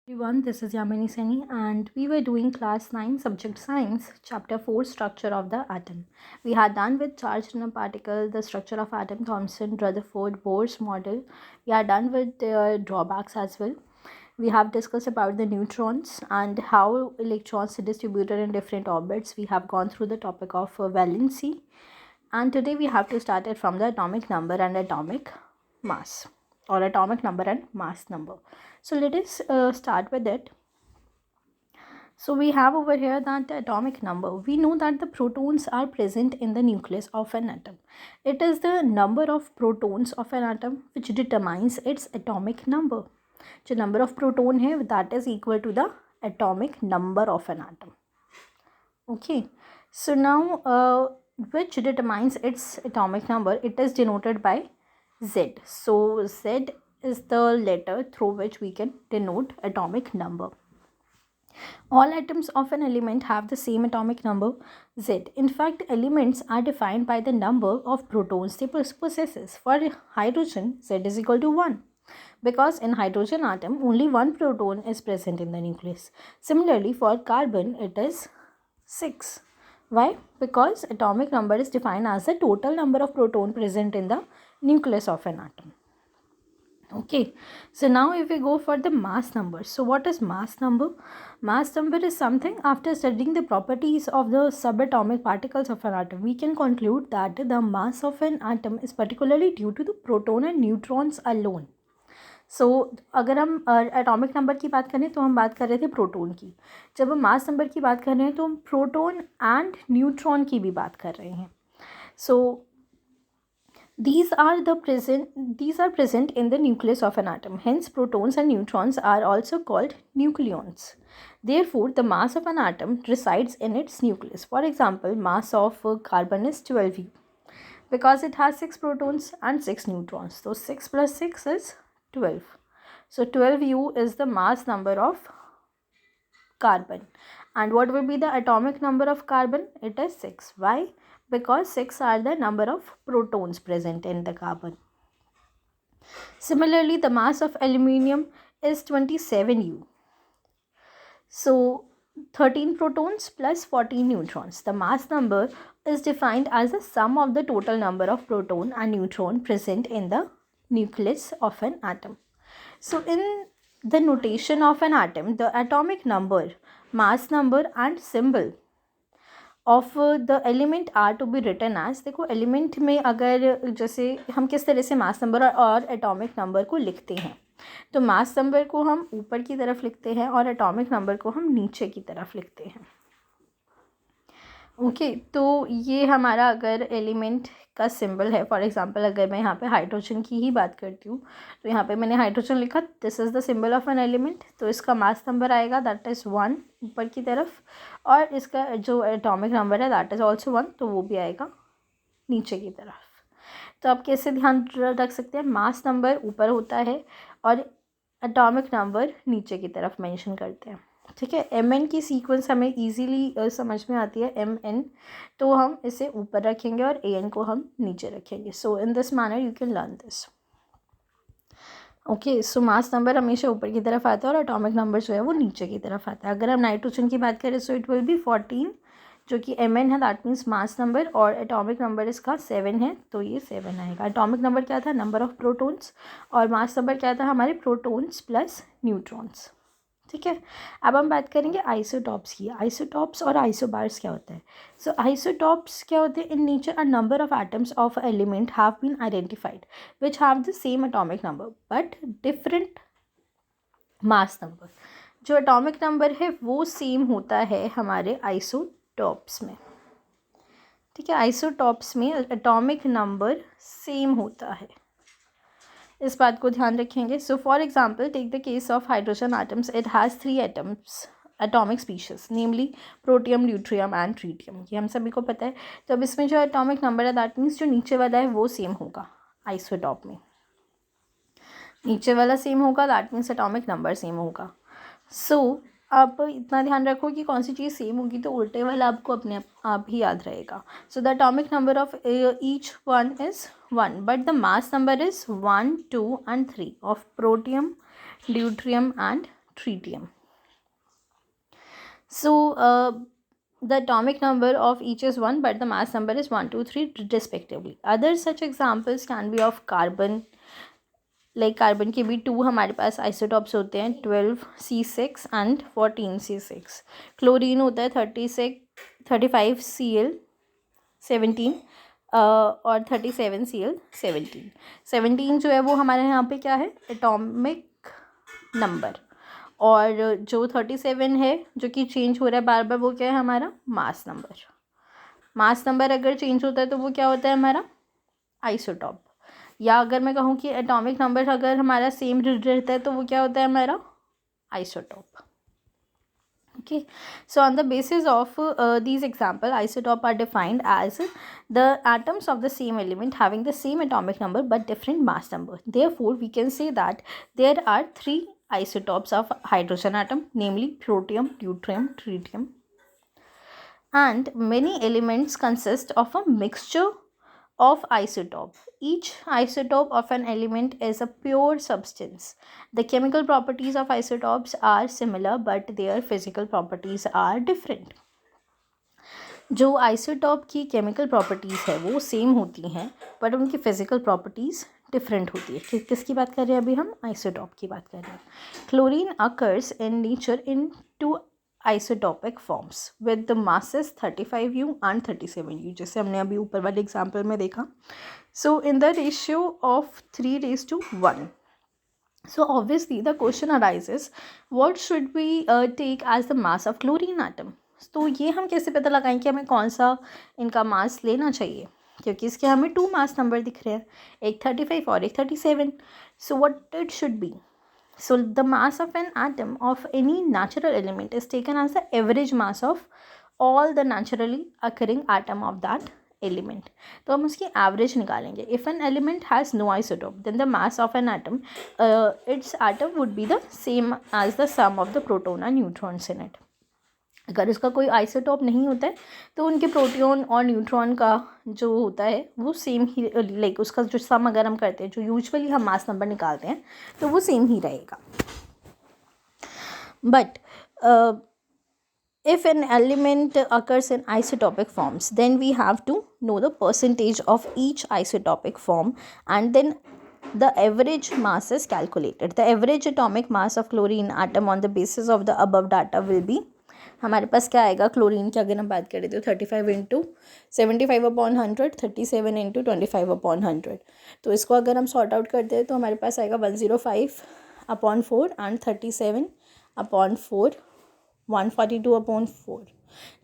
Everyone, this is Yamini Seni, and we were doing class 9 subject science, chapter 4 structure of the atom. We had done with charged nanoparticle, the structure of atom, Thomson, Rutherford, Bohr's model. We are done with the drawbacks as well. We have discussed about the neutrons and how electrons are distributed in different orbits. We have gone through the topic of valency, and today we have to start it from the atomic number and atomic mass, or atomic number and mass number. So let us start with it. So we have over here that the atomic number. We know that the protons are present in the nucleus of an atom. It is the number of protons of an atom which determines its atomic number. जो number of proton है that is equal to the atomic number of an atom. Okay, so now which determines its atomic number, it is denoted by Z. So Z is the letter through which we can denote atomic number. All atoms of an element have the same atomic number Z. In fact, elements are defined by the number of protons they possess. For hydrogen, Z is equal to 1. Because in hydrogen atom, only one proton is present in the nucleus. Similarly, for carbon, it is 6. Why? Because atomic number is defined as the total number of proton present in the nucleus of an atom. Okay, so now if we go for the mass number. So what is mass number? Mass number is something after studying the properties of the subatomic particles of an atom, we can conclude that the mass of an atom is particularly due to the proton and neutrons alone. सो अगर हम atomic number की बात करें तो हम बात कर रहे थे प्रोटॉन की. जब हम मास नंबर की बात कर रहे हैं तो हम प्रोटॉन एंड न्यूट्रॉन की भी बात कर रहे हैं. सो these are present in the nucleus of an atom. Hence protons and neutrons are also called nucleons. Therefore the mass of an atom resides in its nucleus. For example, mass of carbon is 12u because it has 6 protons and 6 neutrons. So 6 plus 6 is 12. So 12u is the mass number of carbon. And what will be the atomic number of carbon? It is 6. Why? Because 6 are the number of protons present in the carbon. Similarly, the mass of aluminium is 27u. So 13 protons plus 14 neutrons. The mass number is defined as the sum of the total number of proton and neutron present in the nucleus of an atom. So in the notation of an atom, the atomic number, mass number and symbol of the element are to be written as. देखो element में अगर जैसे हम किस तरह से mass number और atomic number को लिखते हैं, तो मास नंबर को हम ऊपर की तरफ लिखते हैं और एटॉमिक नंबर को हम नीचे की तरफ लिखते हैं. ओके तो ये हमारा अगर एलिमेंट का सिंबल है. फॉर एग्जांपल अगर मैं यहाँ पे हाइड्रोजन की ही बात करती हूँ तो यहाँ पे मैंने हाइड्रोजन लिखा, this is the symbol of an element. तो इसका मास नंबर आएगा दैट इज़ 1 ऊपर की तरफ, और इसका जो एटॉमिक नंबर है दैट इज़ ऑल्सो 1, तो वो भी आएगा नीचे की तरफ. तो आप कैसे ध्यान रख सकते हैं, मास नंबर ऊपर होता है और एटॉमिक नंबर नीचे की तरफ मेंशन करते हैं. ठीक है, एम एन की सीक्वेंस हमें इजीली समझ में आती है. एम एन तो हम इसे ऊपर रखेंगे और ए एन को हम नीचे रखेंगे. So in this manner you can learn this. Okay, so mass number हमेशा ऊपर की तरफ आता है और एटॉमिक नंबर जो है वो नीचे की तरफ आता है. अगर हम नाइट्रोजन की बात करें सो इट विल बी 14 जो कि एम एन है, दैट मीन्स मास नंबर, और एटॉमिक नंबर इसका 7 है तो ये 7 आएगा. एटॉमिक नंबर क्या था, नंबर ऑफ प्रोटॉन्स, और मास नंबर क्या था, हमारे प्रोटॉन्स प्लस न्यूट्रॉन्स. ठीक है, अब हम बात करेंगे आइसोटॉप्स की. आइसोटॉप्स और आइसोबार्स क्या होता है. सो आइसोटॉप्स क्या होते हैं, in nature a number of atoms of element have been identified which have the same atomic number but different mass number. जो एटॉमिक नंबर है वो सेम होता है हमारे आइसोटॉप्स में. ठीक है, आइसोटॉप्स में एटॉमिक नंबर सेम होता है, इस बात को ध्यान रखेंगे. So for example take the case of hydrogen atoms. It has 3 atoms atomic species, namely protium, deuterium and tritium. ये हम सभी को पता है. तो अब इसमें जो एटॉमिक नंबर है दैट मीन्स जो नीचे वाला है वो सेम होगा. आइसोटॉप में नीचे वाला सेम होगा, that means atomic number same होगा. सो आप इतना ध्यान रखो कि कौन सी चीज़ सेम होगी तो उल्टे वाला आपको अपने आप ही याद रहेगा. So the atomic number of each one is 1 but the mass number is 1, 2 and 3 of protium, deuterium and tritium. So the atomic number of each is 1 but the mass number is 1, 2, 3 respectively. Other such examples can be of carbon, like carbon के भी 2 हमारे पास isotopes होते हैं, 12C6 and 14C6. Chlorine होता है 35Cl17 और 37Cl17. 17 जो है वो हमारे यहाँ पे क्या है, एटॉमिक नंबर, और जो 37 है जो कि चेंज हो रहा है बार बार, वो क्या है हमारा मास नंबर. मास नंबर अगर चेंज होता है तो वो क्या होता है हमारा आइसोटॉप. या अगर मैं कहूँ कि एटॉमिक नंबर अगर हमारा सेम रहता है तो वो क्या होता है हमारा isotope. Okay, so on the basis of these example, isotope are defined as the atoms of the same element having the same atomic number but different mass number. Therefore, we can say that there are 3 isotopes of hydrogen atom, namely protium, deuterium, tritium, and many elements consist of a mixture of isotope. Each isotope of an element is a pure substance. The chemical properties of isotopes are similar but their physical properties are different. जो isotope की chemical properties है वो same होती हैं but उनकी physical properties different होती है. किसकी बात कर रहे हैं अभी हम, आइसोटॉप की बात कर रहे हैं. Chlorine occurs in nature in 2 isotopic forms with the masses 35U and 37U, जैसे हमने अभी ऊपर वाले एग्जाम्पल में देखा. So in the ratio of 3:1. So obviously the question arises, what should we take as the mass of chlorine atom? तो ये हम कैसे पता लगाएं कि हमें कौन सा इनका मास लेना चाहिए, क्योंकि इसके हमें 2 मास नंबर दिख रहे हैं, एक 35 और एक 37. So what it should be? So the mass of an atom of any natural element is taken as the average mass of all the naturally occurring atom of that element. तो हम उसकी average निकालेंगे. If an element has no isotope, then the mass of an atom, its atom would be the same as the sum of the proton and neutrons in it. अगर उसका कोई isotope नहीं होता है तो उनके प्रोटॉन और न्यूट्रॉन का जो होता है वो सेम ही, लाइक उसका जो सम अगर हम करते हैं, जो यूजुअली हम मास नंबर निकालते हैं, तो वो सेम ही रहेगा. But if an element occurs in isotopic forms, then we have to know the percentage of each isotopic form, and then the average mass is calculated. The average atomic mass of chlorine atom on the basis of the above data will be, हमारे पास क्या आएगा chlorine की अगर हम बात करें तो 35 into 75/100, 37 into 25/100. तो इसको अगर हम सॉर्ट आउट करते हैं तो हमारे पास आएगा 105/4 एंड 37/4, 142/4.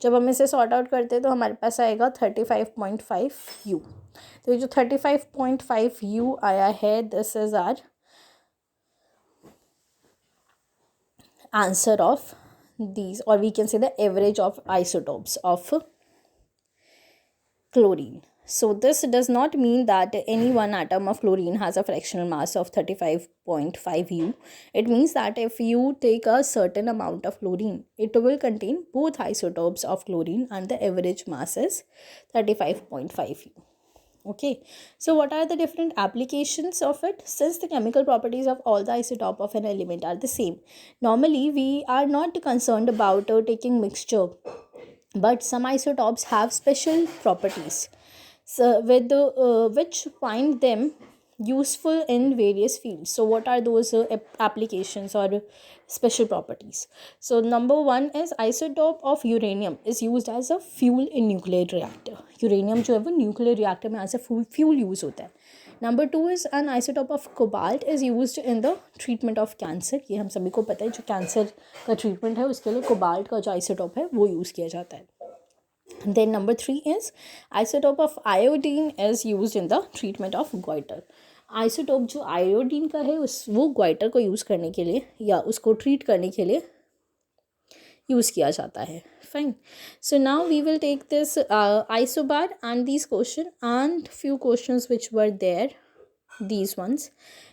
जब हम इसे सॉर्ट आउट करते हैं तो हमारे पास आएगा 35.5U. तो ये जो 35.5U आया है, this is our answer of these, or we can say the average of isotopes of chlorine. So this does not mean that any one atom of chlorine has a fractional mass of 35.5U. It means that if you take a certain amount of chlorine, it will contain both isotopes of chlorine and the average mass is 35.5U. Okay, so what are the different applications of it? Since the chemical properties of all the isotope of an element are the same, normally we are not concerned about taking mixture, but some isotopes have special properties, so with which find them useful in various fields. So what are those applications or special properties? So number 1 is isotope of uranium is used as a fuel in nuclear reactor. Uranium जो है वो nuclear reactor में as a fuel use होता है. Number 2 is an isotope of cobalt is used in the treatment of cancer. ये हम सभी को पता है, जो कैंसर का ट्रीटमेंट है उसके लिए कोबाल्ट का जो आइसोटोप है वो यूज़ किया जाता है. Then number 3 is isotope of iodine is used in the treatment of goiter. Isotope जो आयोडीन का है वो गोइटर को यूज़ करने के लिए या उसको ट्रीट करने के लिए यूज़ किया जाता है. Fine. So now we will take this isobar and these question and few questions which were there, these ones,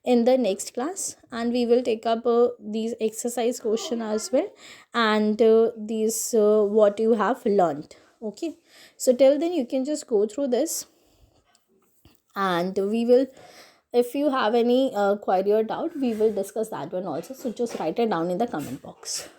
in the next class, and we will take up these exercise question as well, and these what you have learned. Okay, so till then you can just go through this, and we will if you have any query or doubt, we will discuss that one also. So just write it down in the comment box.